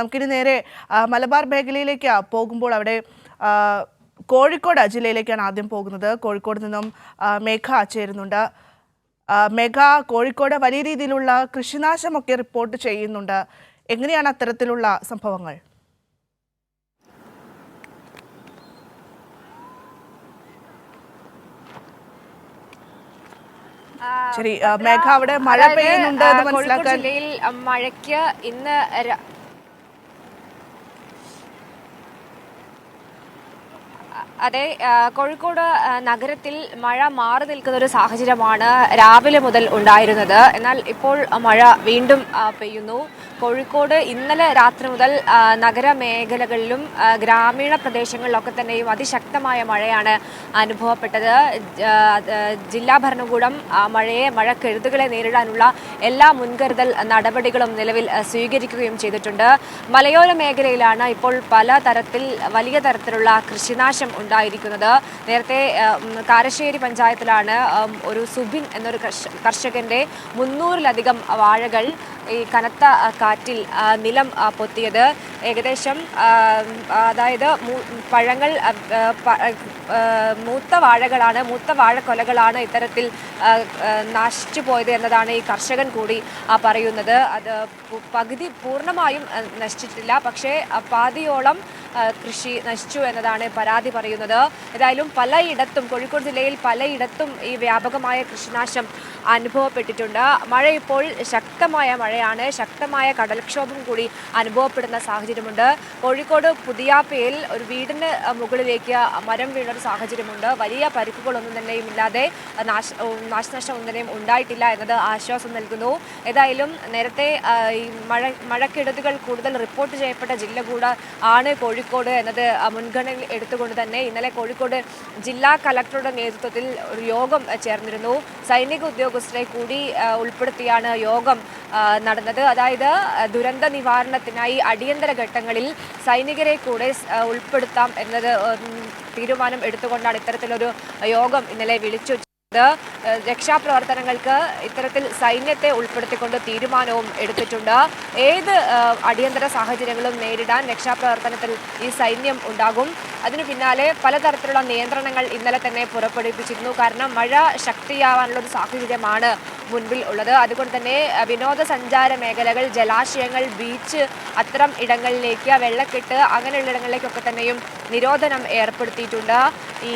നമുക്കിനി നേരെ മലബാർ മേഖലയിലേക്ക് പോകുമ്പോൾ അവിടെ കോഴിക്കോട് ജില്ലയിലേക്കാണ് ആദ്യം പോകുന്നത്. കോഴിക്കോട് നിന്നും മേഘ ചേരുന്നുണ്ട്. മേഘ, കോഴിക്കോട് വലിയ രീതിയിലുള്ള കൃഷിനാശമൊക്കെ റിപ്പോർട്ട് ചെയ്യുന്നുണ്ട്. എങ്ങനെയാണ് അത്തരത്തിലുള്ള സംഭവങ്ങൾ? ശരി മേഘ, അവിടെ മഴ പെയ്യുന്നുണ്ട് എന്ന് മനസ്സിലാക്കാൻ ജില്ലയിൽ മഴയ്ക്ക് ഇന്ന് അതെ, കോഴിക്കോട് നഗരത്തിൽ മഴ മാറി നിൽക്കുന്ന ഒരു സാഹചര്യമാണ് രാവിലെ മുതൽ ഉണ്ടായിരുന്നത്. എന്നാൽ ഇപ്പോൾ മഴ വീണ്ടും പെയ്യുന്നു. കോഴിക്കോട് ഇന്നലെ രാത്രി മുതൽ നഗരമേഖലകളിലും ഗ്രാമീണ പ്രദേശങ്ങളിലൊക്കെ തന്നെയും അതിശക്തമായ മഴയാണ് അനുഭവപ്പെട്ടത്. ജില്ലാ ഭരണകൂടം മഴക്കെടുതികളെ നേരിടാനുള്ള എല്ലാ മുൻകരുതൽ നടപടികളും നിലവിൽ സ്വീകരിക്കുകയും ചെയ്തിട്ടുണ്ട്. മലയോര മേഖലയിലാണ് ഇപ്പോൾ വലിയ തരത്തിലുള്ള കൃഷിനാശം ഉണ്ടായിരിക്കുന്നത്. നേരത്തെ കാരശ്ശേരി പഞ്ചായത്തിലാണ് ഒരു സുബിൻ എന്നൊരു കർഷകന്റെ 300-ലധികം വാഴകൾ ഈ കനത്ത കാറ്റിൽ നിലം പൊത്തിയത്. ഏകദേശം അതായത് പഴങ്ങൾ മൂത്ത വാഴക്കൊലകളാണ് ഇത്തരത്തിൽ നശിച്ചു പോയത് എന്നതാണ് ഈ കർഷകൻ കൂടി പറയുന്നത്. അത് പൂർണ്ണമായും നശിച്ചിട്ടില്ല, പക്ഷേ പാതിയോളം കൃഷി നശിച്ചു എന്നതാണ് പരാതി പറയുന്നത്. ഏതായാലും കോഴിക്കോട് ജില്ലയിൽ പലയിടത്തും ഈ വ്യാപകമായ കൃഷിനാശം അനുഭവപ്പെട്ടിട്ടുണ്ട്. മഴ ഇപ്പോൾ ശക്തമായ മഴയാണ്. ശക്തമായ കടൽക്ഷോഭം കൂടി അനുഭവപ്പെടുന്ന സാഹചര്യമുണ്ട്. കോഴിക്കോട് പുതിയാപ്പയിൽ ഒരു വീടിന് മുകളിലേക്ക് മരം വീണൊരു സാഹചര്യമുണ്ട്. വലിയ പരിക്കുകളൊന്നും തന്നെയും ഇല്ലാതെ നാശനഷ്ടം ഒന്നും ഉണ്ടായിട്ടില്ല എന്നത് ആശ്വാസം നൽകുന്നു. ഏതായാലും നേരത്തെ ഈ മഴക്കെടുതികൾ കൂടുതൽ റിപ്പോർട്ട് ചെയ്യപ്പെട്ട ജില്ല കൂടെ ആണ് കോഴിക്കോട് എന്നത് മുൻഗണനയിൽ എടുത്തുകൊണ്ട് തന്നെ ഇന്നലെ കോഴിക്കോട് ജില്ലാ കളക്ടറുടെ നേതൃത്വത്തിൽ ഒരു യോഗം ചേർന്നിരുന്നു. സൈനിക ഉദ്യോഗസ്ഥരെ കൂടി ഉൾപ്പെടുത്തിയാണ് യോഗം നടന്നത്. അതായത് ദുരന്ത നിവാരണത്തിനായി അടിയന്തര ഘട്ടങ്ങളിൽ സൈനികരെ കൂടെ ഉൾപ്പെടുത്താം എന്നത് തീരുമാനം എടുത്തുകൊണ്ടാണ് ഇത്തരത്തിലൊരു യോഗം ഇന്നലെ വിളിച്ചു. രക്ഷാപ്രവർത്തനങ്ങൾക്ക് ഇത്തരത്തിൽ സൈന്യത്തെ ഉൾപ്പെടുത്തിക്കൊണ്ട് തീരുമാനവും എടുത്തിട്ടുണ്ട്. ഏത് അടിയന്തര സാഹചര്യങ്ങളും നേരിടാൻ രക്ഷാപ്രവർത്തനത്തിൽ ഈ സൈന്യം ഉണ്ടാകും. അതിനു പിന്നാലെ പലതരത്തിലുള്ള നിയന്ത്രണങ്ങൾ ഇന്നലെ തന്നെ പുറപ്പെടുവിപ്പിച്ചിരുന്നു. കാരണം മഴ ശക്തിയാവാനുള്ള ഒരു സാഹചര്യമാണ് മുൻപിൽ ഉള്ളത്. അതുകൊണ്ട് തന്നെ വിനോദസഞ്ചാര മേഖലകൾ, ജലാശയങ്ങൾ, ബീച്ച് അത്തരം ഇടങ്ങളിലേക്ക്, വെള്ളക്കെട്ട് അങ്ങനെയുള്ള ഇടങ്ങളിലേക്കൊക്കെ തന്നെയും നിരോധനം ഏർപ്പെടുത്തിയിട്ടുണ്ട്. ഈ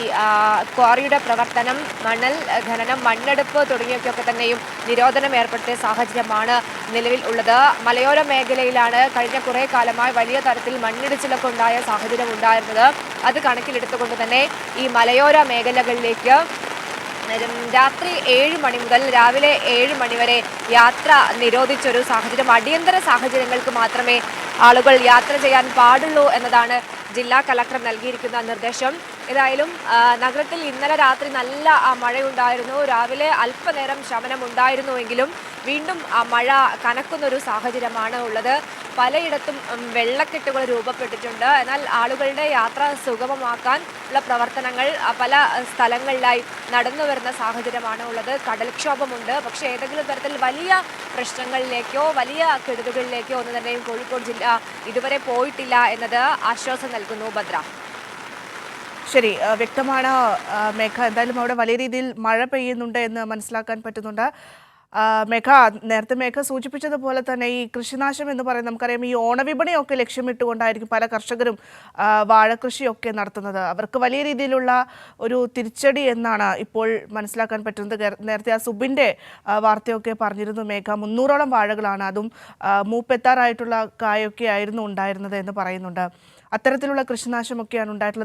ക്വാറിയുടെ പ്രവർത്തനം, മണൽ ഖനനം, മണ്ണെടുപ്പ് തുടങ്ങിയൊക്കെ തന്നെയും നിരോധനം ഏർപ്പെടുത്തിയ സാഹചര്യമാണ് നിലവിൽ ഉള്ളത്. മലയോര മേഖലയിലാണ് കഴിഞ്ഞ കുറേ കാലമായി വലിയ തരത്തിൽ മണ്ണിടിച്ചിലൊക്കെ ഉണ്ടായ സാഹചര്യം ഉണ്ടായിരുന്നത്. അത് കണക്കിലെടുത്തുകൊണ്ട് തന്നെ ഈ മലയോര മേഖലകളിലേക്ക് രാത്രി 7 മണി മുതൽ രാവിലെ 7 മണി വരെ യാത്ര നിരോധിച്ചൊരു സാഹചര്യം. അടിയന്തര സാഹചര്യങ്ങൾക്ക് മാത്രമേ ആളുകൾ യാത്ര ചെയ്യാൻ പാടുള്ളൂ എന്നതാണ് ജില്ലാ കളക്ടർ നൽകിയിരിക്കുന്ന നിർദ്ദേശം. ഏതായാലും നഗരത്തിൽ ഇന്നലെ രാത്രി നല്ല മഴയുണ്ടായിരുന്നു. രാവിലെ അല്പനേരം ശമനം ഉണ്ടായിരുന്നുവെങ്കിലും വീണ്ടും മഴ കനക്കുന്നൊരു സാഹചര്യമാണ് ഉള്ളത്. പലയിടത്തും വെള്ളക്കെട്ടുകൾ രൂപപ്പെട്ടിട്ടുണ്ട്. എന്നാൽ ആളുകളുടെ യാത്ര സുഗമമാക്കാൻ ഉള്ള പ്രവർത്തനങ്ങൾ പല സ്ഥലങ്ങളിലായി നടന്നു വരുന്ന സാഹചര്യമാണ് ഉള്ളത്. കടൽക്ഷോഭമുണ്ട്. പക്ഷേ ഏതെങ്കിലും തരത്തിൽ വലിയ പ്രശ്നങ്ങളിലേക്കോ വലിയ കെടുതികളിലേക്കോ ഒന്നും തന്നെയും കോഴിക്കോട് ജില്ല ഇതുവരെ പോയിട്ടില്ല എന്നത് ആശ്വാസം നൽകുന്നു. ഭദ്ര, ശരി, വ്യക്തമാണ് മേഘ. എന്തായാലും അവിടെ വലിയ രീതിയിൽ മഴ പെയ്യുന്നുണ്ട് എന്ന് മനസ്സിലാക്കാൻ പറ്റുന്നുണ്ട്. മേഘ, നേരത്തെ മേഘ സൂചിപ്പിച്ചതുപോലെ തന്നെ ഈ കൃഷിനാശം എന്ന് പറയുന്നത് നമുക്കറിയാം, ഈ ഓണവിപണിയൊക്കെ ലക്ഷ്യമിട്ടുകൊണ്ടായിരിക്കും പല കർഷകരും വാഴകൃഷിയൊക്കെ നടത്തുന്നത്. അവർക്ക് വലിയ രീതിയിലുള്ള ഒരു തിരിച്ചടി എന്നാണ് ഇപ്പോൾ മനസ്സിലാക്കാൻ പറ്റുന്നത്. നേരത്തെ ആ സുബിൻ്റെ വാർത്തയൊക്കെ പറഞ്ഞിരുന്നു മേഘ. 300ഓളം വാഴകളാണ്, അതും മൂപ്പെത്താറായിട്ടുള്ള കായൊക്കെ ആയിരുന്നു ഉണ്ടായിരുന്നത് എന്ന് പറയുന്നുണ്ട്. അത്തരത്തിലുള്ള കൃഷിനാശമൊക്കെയാണ് ഉണ്ടായിട്ടുള്ളത്.